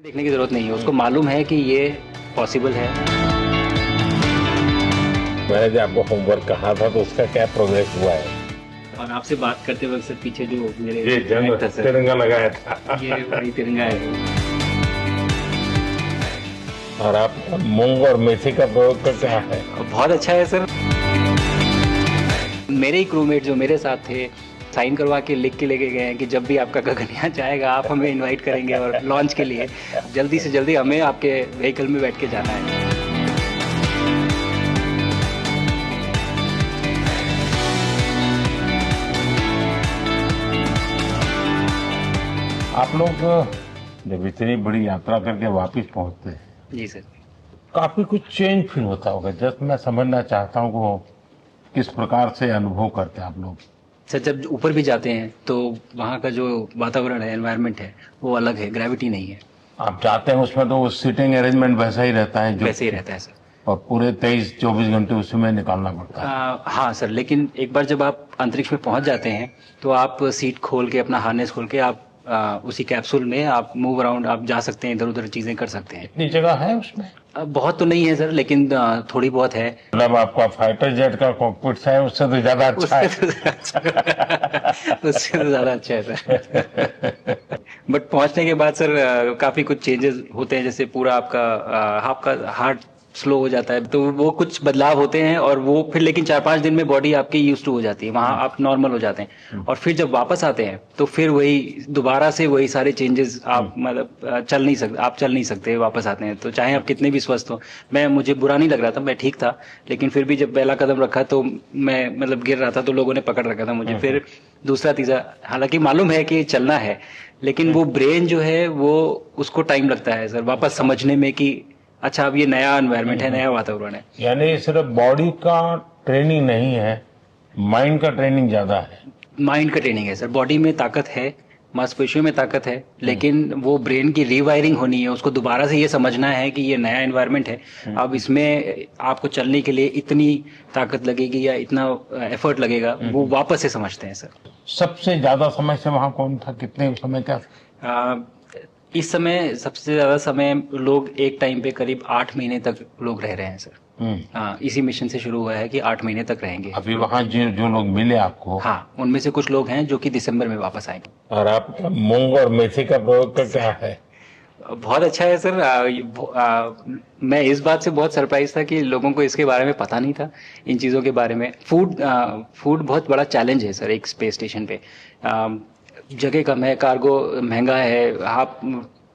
देखने की जरूरत नहीं है, उसको मालूम है कि ये पॉसिबल है। मैंने जो आपको होमवर्क कहा था तो उसका क्या प्रोग्रेस हुआ है? और आपसे बात करते वक्त सर पीछे जो मेरे ये जंग बैग था सर, तिरंगा लगाया था ये वही तिरंगा है। और आप मूंग और मेथी का प्रयोग का क्या है? और बहुत अच्छा है सर। मेरे ही क्रूमेट जो मेरे साथ थे साइन करवा के लिख के लेके गए हैं कि जब भी आपका गगन यहाँ जाएगा आप हमें इनवाइट करेंगे और लॉन्च के लिए जल्दी से जल्दी हमें आपके व्हीकल में बैठ के जाना है। आप लोग जब इतनी बड़ी यात्रा करके वापस पहुंचते हैं, जी सर। काफी कुछ चेंज फील होता होगा। जस्ट मैं समझना चाहता हूँ वो किस प्रकार से अनुभव करते हैं आप लोग। सर जब ऊपर भी जाते हैं तो वहाँ का जो वातावरण है, एनवायरनमेंट है, वो अलग है, ग्रेविटी नहीं है। आप जाते हैं उसमें तो सीटिंग अरेंजमेंट वैसा ही रहता है जो वैसे ही रहता है सर। और पूरे 23-24 घंटे उसी में निकालना पड़ता है। हाँ सर, लेकिन एक बार जब आप अंतरिक्ष में पहुंच जाते हैं तो आप सीट खोल के अपना हार्नेस खोल के आप उसी कैप्सूल में आप मूव अराउंड आप जा सकते हैं, इधर उधर चीजें कर सकते हैं। इतनी जगह है उसमें? बहुत तो नहीं है सर, लेकिन थोड़ी बहुत है। मतलब आपका फाइटर जेट का कॉकपिट है उससे तो ज्यादा अच्छा है। उससे तो ज्यादा अच्छा है सर। बट पहुंचने के बाद सर काफी कुछ चेंजेस होते हैं, जैसे पूरा आपका हार्ट स्लो हो जाता है, तो वो कुछ बदलाव होते हैं और वो फिर लेकिन 4-5 दिन में बॉडी आपकी यूज टू हो जाती है, वहां आप नॉर्मल हो जाते हैं। और फिर जब वापस आते हैं तो फिर वही दोबारा से वही सारे चेंजेस आप मतलब चल नहीं सकते वापस आते हैं, तो चाहे आप कितने भी स्वस्थ हो। मुझे बुरा नहीं लग रहा था, मैं ठीक था, लेकिन फिर भी जब पहला कदम रखा तो मैं मतलब गिर रहा था तो लोगों ने पकड़ रखा था मुझे। फिर दूसरा तीसरा, हालांकि मालूम है कि चलना है, लेकिन वो ब्रेन जो है वो उसको टाइम लगता है सर वापस समझने में कि अच्छा अब ये नया एनवायरनमेंट है, नया वातावरण है। यानी सिर्फ बॉडी का ट्रेनिंग नहीं है, माइंड का ट्रेनिंग ज्यादा है। माइंड का ट्रेनिंग है सर, बॉडी में ताकत है, मांसपेशियों में ताकत है, लेकिन वो ब्रेन की रीवायरिंग होनी है, उसको दोबारा से ये समझना है कि ये नया एनवायरनमेंट है। अब इसमें आपको चलने के लिए इतनी ताकत लगेगी या इतना एफर्ट लगेगा, वो वापस से समझते हैं सर। सबसे ज्यादा समय से वहां कौन था, कितने समय का? इस समय सबसे ज्यादा समय लोग एक टाइम पे करीब 8 महीने तक लोग रह रहे हैं सर। हाँ, इसी मिशन से शुरू हुआ है कि 8 महीने तक रहेंगे। अभी वहां जो लोग मिले आपको? हाँ, उनमें से कुछ लोग हैं जो कि दिसंबर में वापस आएंगे। और आप मूंग और मेथी का प्रयोग का क्या है? बहुत अच्छा है सर। मैं इस बात से बहुत सरप्राइज था कि लोगों को इसके बारे में पता नहीं था, इन चीज़ों के बारे में। फूड बहुत बड़ा चैलेंज है सर एक स्पेस स्टेशन पे। जगह कम है, कार्गो महंगा है, आप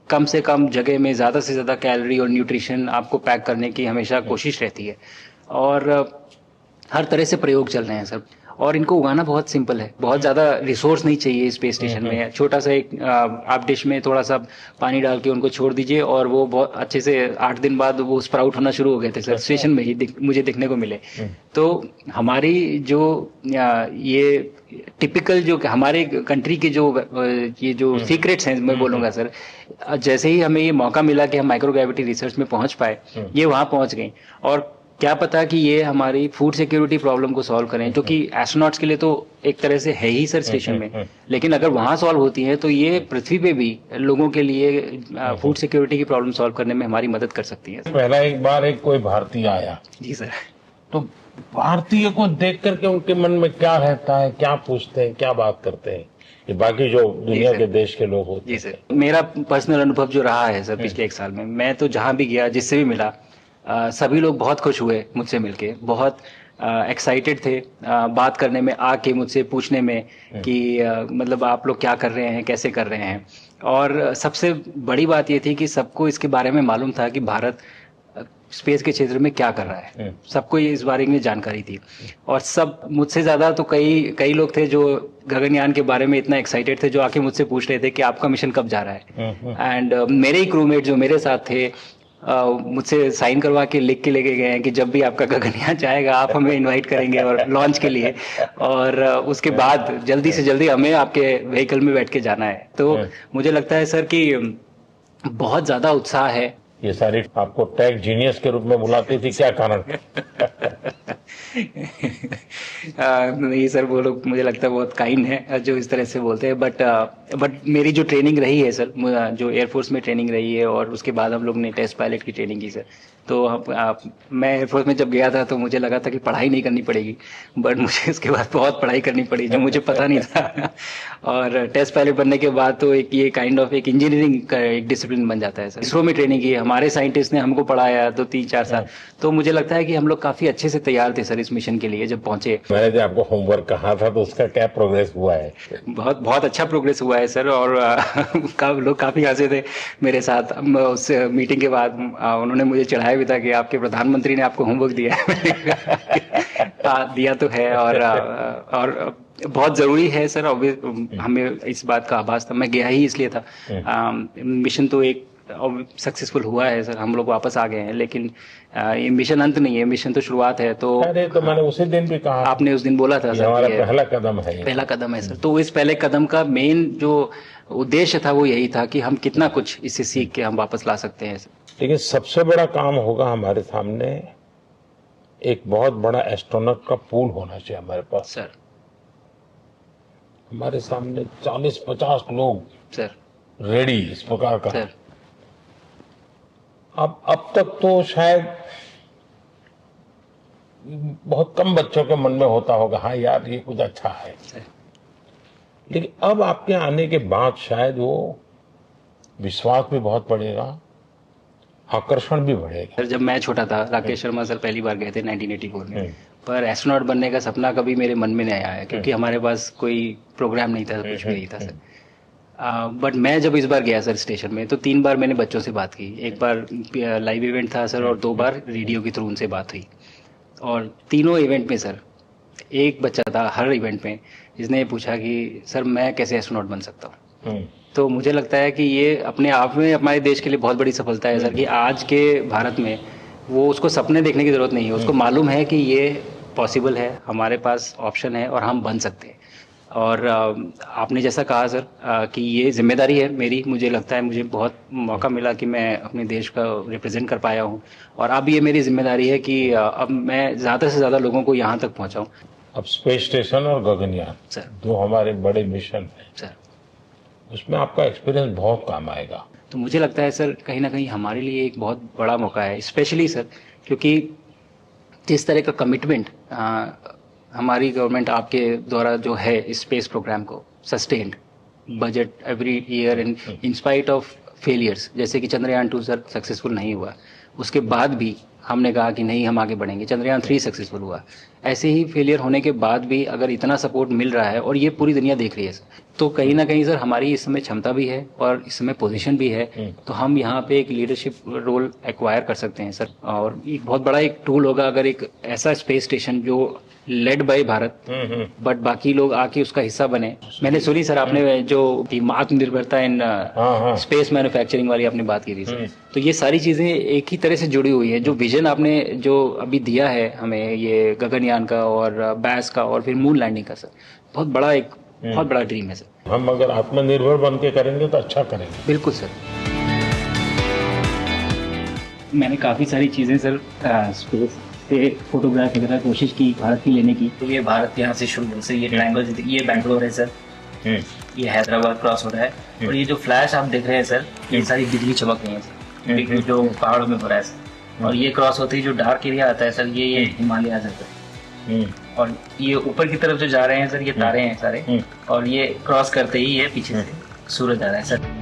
कम से कम जगह में ज़्यादा से ज़्यादा कैलोरी और न्यूट्रिशन आपको पैक करने की हमेशा कोशिश रहती है। और हर तरह से प्रयोग चल रहे हैं सर, और इनको उगाना बहुत सिंपल है, बहुत ज़्यादा रिसोर्स नहीं चाहिए स्पेस स्टेशन में। छोटा सा एक आप डिश में थोड़ा सा पानी डाल के उनको छोड़ दीजिए और वो बहुत अच्छे से 8 दिन बाद वो स्प्राउट होना शुरू हो गए थे सर, स्टेशन में ही मुझे देखने को मिले। तो हमारी जो ये टिपिकल जो हमारे कंट्री के जो ये जो सीक्रेट्स हैं मैं बोलूँगा सर, जैसे ही हमें ये मौका मिला कि हम माइक्रोग्रेविटी रिसर्च में पहुंच पाए, ये वहाँ पहुंच गई। और क्या पता कि ये हमारी फूड सिक्योरिटी प्रॉब्लम को सॉल्व करें, जो कि एस्ट्रोनॉट्स के लिए तो एक तरह से है ही सर स्टेशन में, लेकिन अगर वहाँ सॉल्व होती है तो ये पृथ्वी पे भी लोगों के लिए फूड सिक्योरिटी की प्रॉब्लम सॉल्व करने में हमारी मदद कर सकती है। पहला एक बार कोई भारतीय आया, जी सर, तो भारतीय को देख करके उनके मन में क्या रहता है, क्या पूछते हैं, क्या बात करते हैं, ये बाकी जो दुनिया के देश के लोग होते हैं? जी सर, मेरा पर्सनल अनुभव जो रहा है सर पिछले 1 साल में, मैं तो जहाँ भी गया, जिससे भी मिला, सभी लोग बहुत खुश हुए मुझसे मिलके, बहुत एक्साइटेड थे बात करने में, आके मुझसे पूछने में कि मतलब आप लोग क्या कर रहे हैं, कैसे कर रहे हैं। और सबसे बड़ी बात ये थी कि सबको इसके बारे में मालूम था कि भारत स्पेस के क्षेत्र में क्या कर रहा है, सबको इस बारे में जानकारी थी। और सब मुझसे ज़्यादा तो कई लोग थे जो गगनयान के बारे में इतना एक्साइटेड थे, जो आके मुझसे पूछ रहे थे कि आपका मिशन कब जा रहा है। एंड मेरे ही क्रूमेट जो मेरे साथ थे मुझसे साइन करवा के लिख के लेके गए हैं कि जब भी आपका गगनयान जाएगा आप हमें इनवाइट करेंगे और लॉन्च के लिए, और उसके बाद जल्दी से जल्दी हमें आपके व्हीकल में बैठ के जाना है। तो मुझे लगता है सर कि बहुत ज़्यादा उत्साह है ये सारी आपको टेक जीनियस के रूप में बुलाती थी, क्या कारण? नहीं सर, वो लोग मुझे लगता है बहुत काइंड है जो इस तरह से बोलते हैं, बट मेरी जो ट्रेनिंग रही है सर, जो एयरफोर्स में ट्रेनिंग रही है और उसके बाद हम लोग ने टेस्ट पायलट की ट्रेनिंग की सर। तो मैं एयरफोर्स में जब गया था तो मुझे लगा था कि पढ़ाई नहीं करनी पड़ेगी, बट मुझे इसके बाद बहुत पढ़ाई करनी पड़ी जो मुझे पता नहीं था। और टेस्ट पायलट बनने के बाद तो एक ये काइंड ऑफ एक इंजीनियरिंग का एक डिसिप्लिन बन जाता है सर। इसरो में ट्रेनिंग की, हमारे साइंटिस्ट ने हमको पढ़ाया 2-3-4 साल, तो मुझे लगता है कि हम लोग काफी अच्छे से तैयार थे सर इस मिशन के लिए जब पहुंचे। मैंने जो आपको होमवर्क कहा था तो उसका क्या प्रोग्रेस हुआ है? बहुत बहुत अच्छा प्रोग्रेस हुआ है सर, और लोग काफी हंसे थे मेरे साथ। उस मीटिंग के बाद उन्होंने मुझे चढ़ाया भी था कि आपके प्रधानमंत्री ने आपको होमवर्क दिया है। दिया तो है, और बहुत जरूरी है सर। हमें इस बात का आभास था, मैं गया ही इसलिए था। मिशन तो एक सक्सेसफुल हुआ है सर, हम लोग वापस आ गए हैं, लेकिन ये मिशन अंत नहीं है, मिशन तो शुरुआत है। तो अरे तो मैंने उसी दिन भी कहा, आपने उस दिन बोला था सर, हमारा पहला कदम है, पहला कदम है सर। तो इस पहले कदम का मेन जो उद्देश्य था वो यही था कि हम कितना कुछ इससे सीख के हम वापस ला सकते हैं सर। लेकिन सबसे बड़ा काम होगा हमारे सामने, एक बहुत बड़ा एस्ट्रोनॉट का पूल होना चाहिए हमारे पास सर। हमारे सामने 40-50 लोग सर रेडी इस प्रकार का सर। अब तक तो शायद बहुत कम बच्चों के मन में होता होगा, हाँ यार ये कुछ अच्छा है, लेकिन अब आपके आने के बाद शायद वो विश्वास भी बहुत बढ़ेगा, आकर्षण भी बढ़ेगा। सर जब मैं छोटा था, राकेश शर्मा सर पहली बार गए थे 1984 में, पर एस्ट्रोनॉट बनने का सपना कभी मेरे मन में नहीं आया, क्योंकि हमारे पास कोई प्रोग्राम नहीं था, कुछ भी नहीं था सर। बट मैं जब इस बार गया सर स्टेशन में, तो 3 बार मैंने बच्चों से बात की। एक बार लाइव इवेंट था सर, और 2 बार रेडियो के थ्रू उनसे बात हुई। और तीनों इवेंट में सर एक बच्चा था हर इवेंट में जिसने पूछा कि सर मैं कैसे एस्ट्रोनॉट बन सकता हूँ। तो मुझे लगता है कि ये अपने आप में हमारे देश के लिए बहुत बड़ी सफलता है सर, कि आज के भारत में वो उसको सपने देखने की जरूरत नहीं है, उसको मालूम है कि ये पॉसिबल है, हमारे पास ऑप्शन है और हम बन सकते हैं। और आपने जैसा कहा सर कि ये जिम्मेदारी है मेरी, मुझे लगता है मुझे बहुत मौका मिला कि मैं अपने देश का रिप्रेजेंट कर पाया हूँ, और अब ये मेरी जिम्मेदारी है कि अब मैं ज़्यादा से ज़्यादा लोगों को यहाँ तक पहुँचाऊँ। अब स्पेस स्टेशन और गगनयान सर, 2 हमारे बड़े मिशन हैं सर, उसमें आपका एक्सपीरियंस बहुत काम आएगा। तो मुझे लगता है सर कहीं ना कहीं हमारे लिए एक बहुत बड़ा मौका है, स्पेशली सर क्योंकि जिस तरह का कमिटमेंट हमारी गवर्नमेंट आपके द्वारा जो है इस स्पेस प्रोग्राम को, sustained budget every year and in spite of failures, जैसे कि चंद्रयान 2 सर सक्सेसफुल नहीं हुआ, उसके बाद भी हमने कहा कि नहीं हम आगे बढ़ेंगे, चंद्रयान 3 सक्सेसफुल हुआ। ऐसे ही फेलियर होने के बाद भी अगर इतना सपोर्ट मिल रहा है और ये पूरी दुनिया देख रही है सर, तो कहीं ना कहीं सर हमारी इस समय क्षमता भी है और इस समय पोजीशन भी है, तो हम यहाँ पे एक लीडरशिप रोल एक्वायर कर सकते हैं सर। और एक बहुत बड़ा एक टूल होगा अगर एक ऐसा स्पेस स्टेशन जो लेड बाय भारत बट बाकी लोग आके उसका हिस्सा बने। मैंने सुनी सर आपने जो आत्मनिर्भरता इन स्पेस मैन्युफैक्चरिंग वाली आपने बात की थी सर, तो ये सारी चीजें एक ही तरह से जुड़ी हुई है। जो विजन आपने जो अभी दिया है हमें, ये गगनयान का और बैस का और फिर मून लैंडिंग का सर, बहुत बड़ा ड्रीम है सर। हम अगर आत्मनिर्भर बन के करेंगे तो अच्छा करेंगे। बिल्कुल सर। मैंने काफ़ी सारी चीज़ें सर स्पेस से फोटोग्राफ वगैरह कोशिश की भारत की लेने की। तो ये भारत यहाँ से शुरू से ये ट्रायंगल, ये बैंगलोर है सर, ये हैदराबाद क्रॉस हो रहा है, और ये जो फ्लैश आप देख रहे हैं सर, ये सारी बिजली चमक रही है सर, बिजली जो पहाड़ों में हो रहा है सर। और ये क्रॉस होती है जो डार्क एरिया आता है सर, ये हिमालय आ जाता है। और ये ऊपर की तरफ जो जा रहे हैं सर, ये तारे हैं सारे, और ये क्रॉस करते ही ये पीछे से सूरज आ रहा है सर।